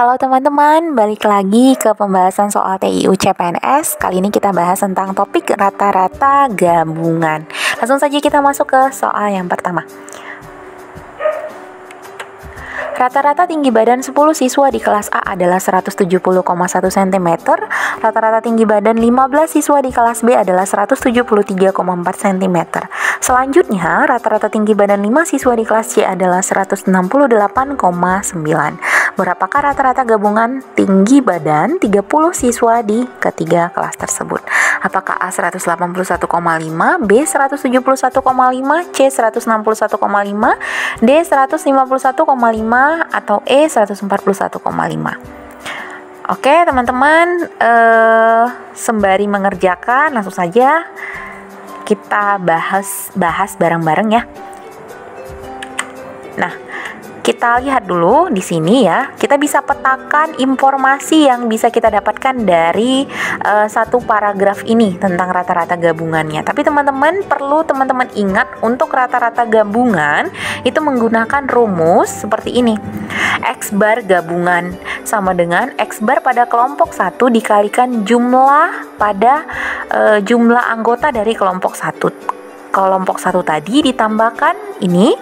Halo teman-teman, balik lagi ke pembahasan soal TIU CPNS. Kali ini kita bahas tentang topik rata-rata gabungan. Langsung saja kita masuk ke soal yang pertama. Rata-rata tinggi badan 10 siswa di kelas A adalah 170,1 cm. Rata-rata tinggi badan 15 siswa di kelas B adalah 173,4 cm. Selanjutnya, rata-rata tinggi badan 5 siswa di kelas C adalah 168,9. Berapakah rata-rata gabungan tinggi badan 30 siswa di ketiga kelas tersebut? Apakah A 181,5, B 171,5, C 161,5, D 151,5, atau E 141,5? Oke teman-teman, sembari mengerjakan langsung saja kita bahas bareng-bareng ya. Nah, kita lihat dulu di sini ya. Kita bisa petakan informasi yang bisa kita dapatkan dari satu paragraf ini tentang rata-rata gabungannya. Tapi teman-teman perlu teman-teman ingat untuk rata-rata gabungan itu menggunakan rumus seperti ini. X bar gabungan sama dengan X bar pada kelompok 1 dikalikan jumlah pada jumlah anggota dari kelompok 1. Kelompok 1 tadi ditambahkan ini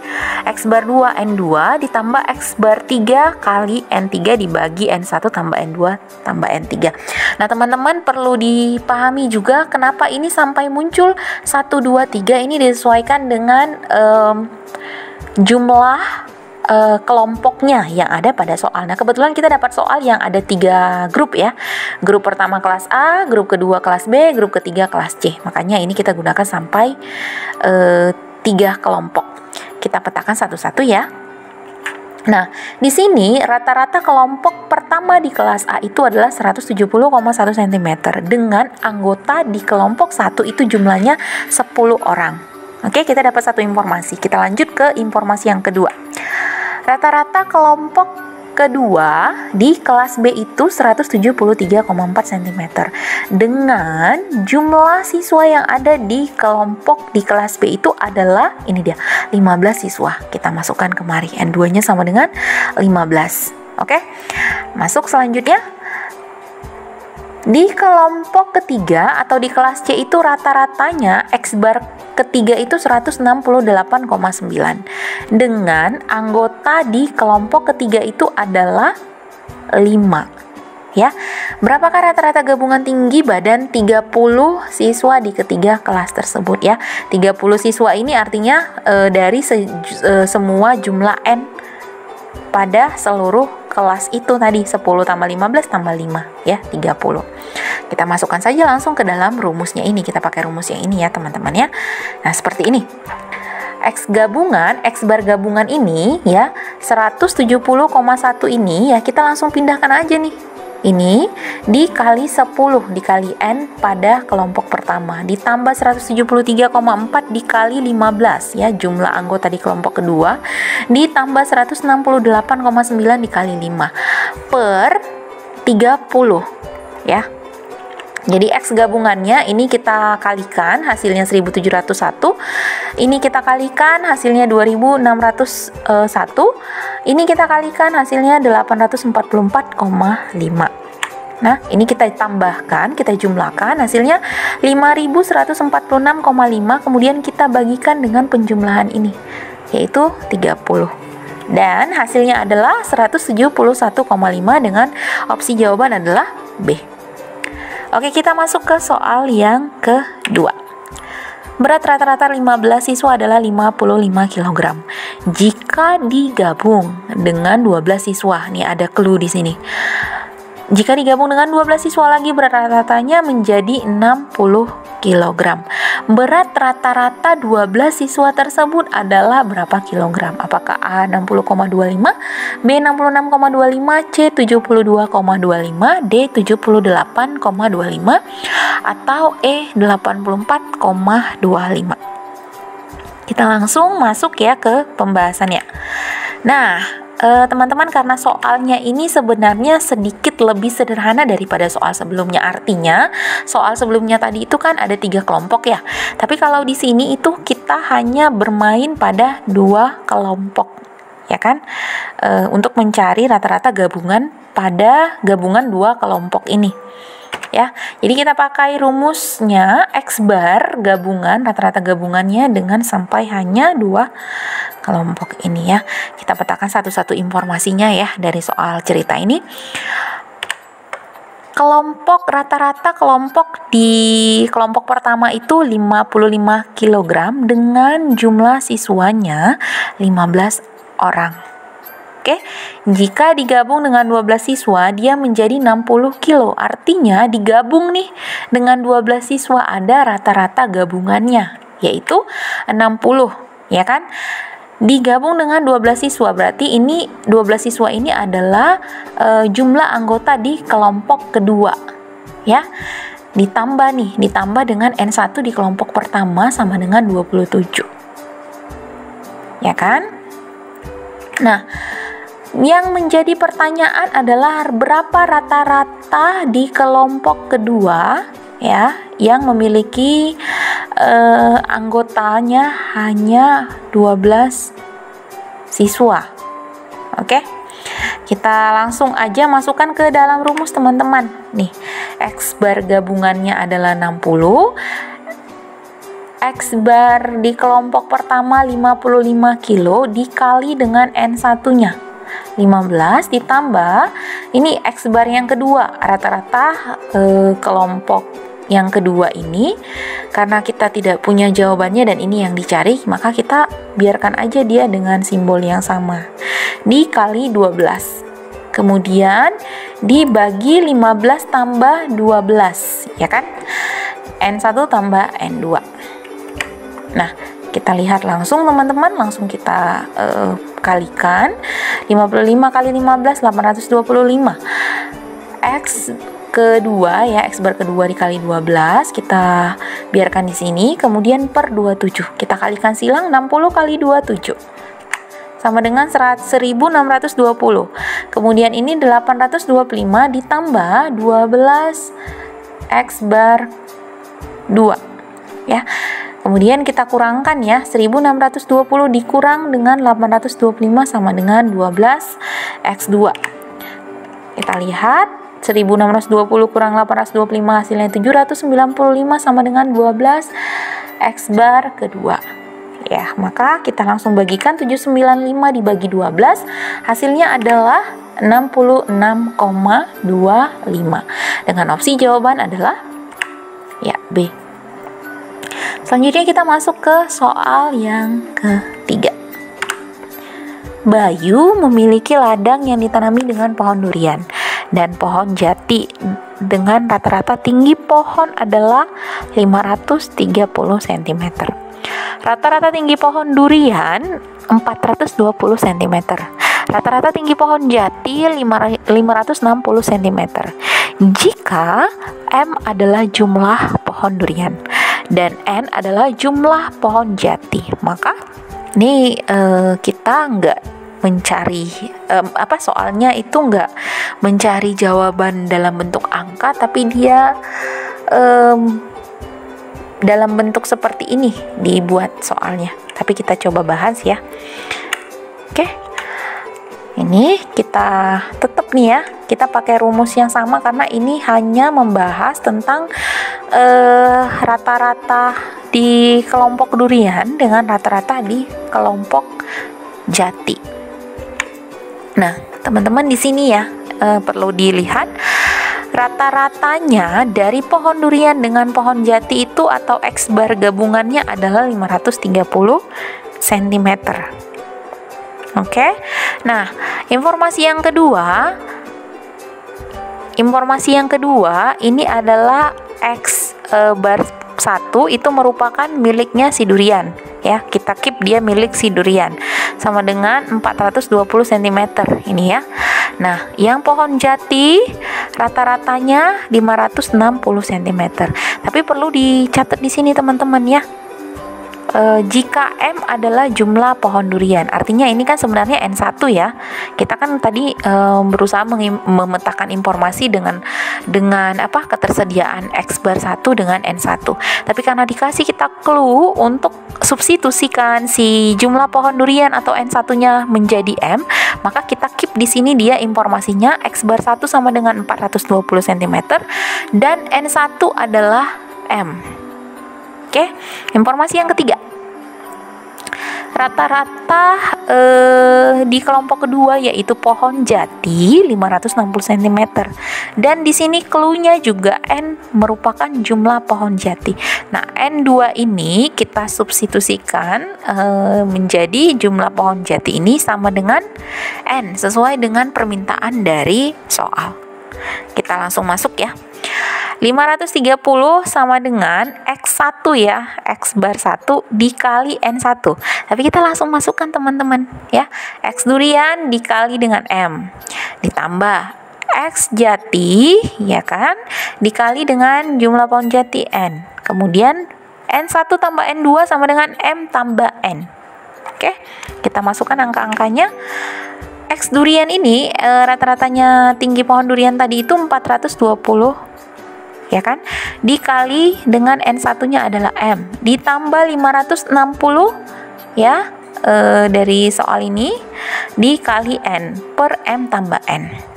X bar 2 N2 ditambah X bar 3 kali N3 dibagi N1 tambah N2 tambah N3. Nah teman-teman perlu dipahami juga kenapa ini sampai muncul 1, 2, 3 ini disesuaikan dengan jumlah kelompoknya yang ada pada soal. Nah kebetulan kita dapat soal yang ada 3 grup ya. Grup pertama kelas A, grup kedua kelas B, grup ketiga kelas C. Makanya ini kita gunakan sampai 3 kelompok. Kita petakan satu-satu ya. Nah, di sini rata-rata kelompok pertama di kelas A itu adalah 170,1 cm dengan anggota di kelompok 1 itu jumlahnya 10 orang. Oke, kita dapat satu informasi. Kita lanjut ke informasi yang kedua. Rata-rata kelompok kedua di kelas B itu 173,4 cm dengan jumlah siswa yang ada di kelompok di kelas B itu adalah ini dia 15 siswa. Kita masukkan kemari N2 nya sama dengan 15. Oke, masuk selanjutnya. Di kelompok ketiga atau di kelas C itu rata-ratanya X bar ketiga itu 168,9 dengan anggota di kelompok ketiga itu adalah 5 ya. Berapakah rata-rata gabungan tinggi badan 30 siswa di ketiga kelas tersebut ya. 30 siswa ini artinya dari semua jumlah N pada seluruh kelas itu tadi 10 tambah 15 tambah 5 ya 30. Kita masukkan saja langsung ke dalam rumusnya ini. Kita pakai rumus yang ini ya teman-teman ya. Nah seperti ini. X bar gabungan ini ya 170,1 ini ya kita langsung pindahkan aja nih. Ini dikali 10 dikali N pada kelompok pertama ditambah 173,4 dikali 15 ya jumlah anggota di kelompok kedua ditambah 168,9 dikali 5 per 30 ya. Jadi X gabungannya ini kita kalikan hasilnya 1701, ini kita kalikan hasilnya 2601, ini kita kalikan hasilnya 844,5. Nah ini kita tambahkan, kita jumlahkan hasilnya 5146,5, kemudian kita bagikan dengan penjumlahan ini yaitu 30 dan hasilnya adalah 171,5 dengan opsi jawaban adalah B. Oke, kita masuk ke soal yang kedua. Berat rata-rata 15 siswa adalah 55 kg. Jika digabung dengan 12 siswa, nih ada clue di sini. Jika digabung dengan 12 siswa lagi berat rata-ratanya menjadi 60 kg. Berat rata-rata 12 siswa tersebut adalah berapa kilogram? Apakah A 60,25, B 66,25, C 72,25, D 78,25, atau E 84,25? Kita langsung masuk ya ke pembahasannya. Nah, teman-teman karena soalnya ini sebenarnya sedikit lebih sederhana daripada soal sebelumnya. Artinya soal sebelumnya tadi itu kan ada 3 kelompok ya. Tapi kalau di sini itu kita hanya bermain pada 2 kelompok ya kan? Untuk mencari rata-rata gabungan pada gabungan dua kelompok ini. Ya, jadi kita pakai rumusnya X bar gabungan, rata-rata gabungannya dengan sampai hanya dua kelompok ini ya. Kita petakan satu-satu informasinya ya dari soal cerita ini. Kelompok rata-rata kelompok di kelompok pertama itu 55 kg dengan jumlah siswanya 15 orang. Oke, jika digabung dengan 12 siswa, dia menjadi 60 kilo. Artinya digabung nih dengan 12 siswa ada rata-rata gabungannya, yaitu 60, ya kan? Digabung dengan 12 siswa, berarti ini 12 siswa ini adalah jumlah anggota di kelompok kedua, ya. Ditambah dengan N1 di kelompok pertama sama dengan 27. Ya kan? Nah, yang menjadi pertanyaan adalah berapa rata-rata di kelompok kedua ya yang memiliki anggotanya hanya 12 siswa. Oke. Kita langsung aja masukkan ke dalam rumus teman-teman. Nih, X bar gabungannya adalah 60. X bar di kelompok pertama 55 kilo dikali dengan N1-nya. 15 ditambah ini X bar yang kedua, rata-rata kelompok yang kedua ini, karena kita tidak punya jawabannya dan ini yang dicari, maka kita biarkan aja dia dengan simbol yang sama, dikali 12, kemudian dibagi 15 tambah 12, ya kan, N1 tambah N2. Nah, kita lihat langsung teman-teman, langsung kita kalikan. 55 kali 15 825. X kedua ya, X bar kedua dikali 12, kita biarkan di sini, kemudian per 27. Kita kalikan silang, 60 kali 27 sama dengan 1620. Kemudian ini 825 ditambah 12 X bar 2 ya. Kemudian kita kurangkan ya, 1620 dikurang dengan 825 sama dengan 12 X2. Kita lihat 1620 kurang 825 hasilnya 795 sama dengan 12 X bar kedua. Ya, maka kita langsung bagikan 795 dibagi 12, hasilnya adalah 66,25. Dengan opsi jawaban adalah ya B. Selanjutnya kita masuk ke soal yang ketiga. Bayu memiliki ladang yang ditanami dengan pohon durian dan pohon jati dengan rata-rata tinggi pohon adalah 530 cm. Rata-rata tinggi pohon durian 420 cm. Rata-rata tinggi pohon jati 560 cm. Jika M adalah jumlah pohon durian dan N adalah jumlah pohon jati, maka ini kita nggak mencari soalnya itu nggak mencari jawaban dalam bentuk angka, tapi dia dalam bentuk seperti ini dibuat soalnya. Tapi kita coba bahas ya. Oke, ini kita tetap nih ya, kita pakai rumus yang sama karena ini hanya membahas tentang rata-rata di kelompok durian dengan rata-rata di kelompok jati. Nah, teman-teman di sini ya perlu dilihat rata-ratanya dari pohon durian dengan pohon jati itu atau X bar gabungannya adalah 530 cm. Oke. Nah, informasi yang kedua ini adalah X bar 1 itu merupakan miliknya si durian ya, kita keep dia milik si durian sama dengan 420 cm ini ya. Nah, yang pohon jati rata-ratanya 560 cm. Tapi perlu dicatat di sini teman-teman ya. jika M adalah jumlah pohon durian. Artinya ini kan sebenarnya N1 ya. Kita kan tadi berusaha memetakan informasi dengan ketersediaan X bar 1 dengan N1. Tapi karena dikasih kita clue untuk substitusikan si jumlah pohon durian atau N1-nya menjadi M, maka kita keep di sini dia informasinya X bar 1 sama dengan 420 cm dan N1 adalah M. Oke, informasi yang ketiga. Rata-rata di kelompok kedua yaitu pohon jati 560 cm. Dan di sini clue-nya juga N merupakan jumlah pohon jati. Nah, N2 ini kita substitusikan menjadi jumlah pohon jati ini sama dengan N sesuai dengan permintaan dari soal. Kita langsung masuk ya. 530 sama dengan X1 ya, X bar 1 dikali N1. Tapi kita langsung masukkan teman-teman ya. X durian dikali dengan M. Ditambah X jati ya kan, dikali dengan jumlah pohon jati N. Kemudian N1 tambah N2 sama dengan M tambah N. Oke, kita masukkan angka-angkanya. X durian ini rata-ratanya tinggi pohon durian tadi itu 420 ya kan, dikali dengan N1-nya adalah M, ditambah 560 ya dari soal ini dikali N per M tambah N.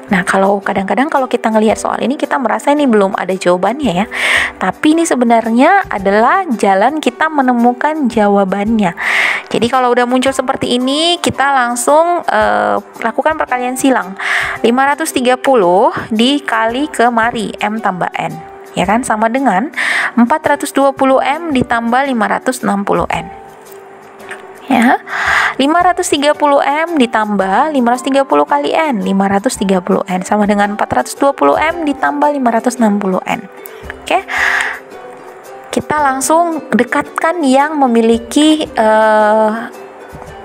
Nah, kadang-kadang kalau kita ngelihat soal ini kita merasa ini belum ada jawabannya ya. Tapi ini sebenarnya adalah jalan kita menemukan jawabannya. Jadi kalau udah muncul seperti ini, kita langsung lakukan perkalian silang. 530 dikali ke mari M tambah N. Ya kan, sama dengan 420M ditambah 560N. Ya, 530M ditambah 530 kali N, 530N sama dengan 420M ditambah 560N. Oke, kita langsung dekatkan yang memiliki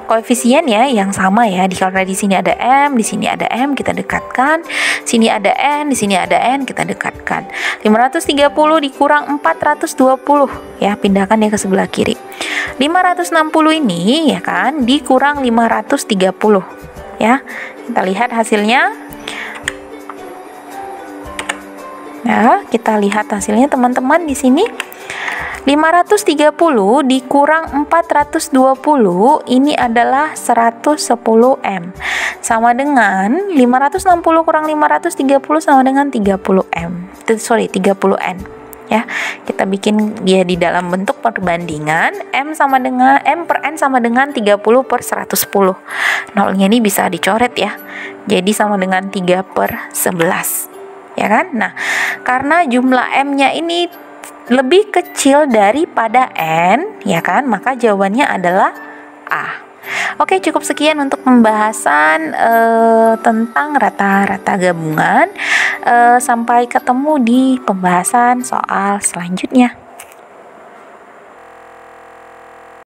koefisien ya yang sama ya. Karena di sini ada M, di sini ada M, kita dekatkan. Sini ada N, di sini ada N, kita dekatkan. 530 dikurang 420 ya, pindahkan dia ke sebelah kiri. 560 ini ya kan dikurang 530 ya. Kita lihat hasilnya. Nah, kita lihat hasilnya teman-teman di sini. 530 dikurang 420 ini adalah 110M sama dengan 560 kurang 530 sama dengan 30N ya. Kita bikin dia di dalam bentuk perbandingan M per N sama dengan 30 per 110. Nolnya ini bisa dicoret ya, jadi sama dengan 3 per 11 ya kan. Nah, karena jumlah M nya ini lebih kecil daripada N ya kan, maka jawabannya adalah A. Oke, cukup sekian untuk pembahasan tentang rata-rata gabungan. Sampai ketemu di pembahasan soal selanjutnya.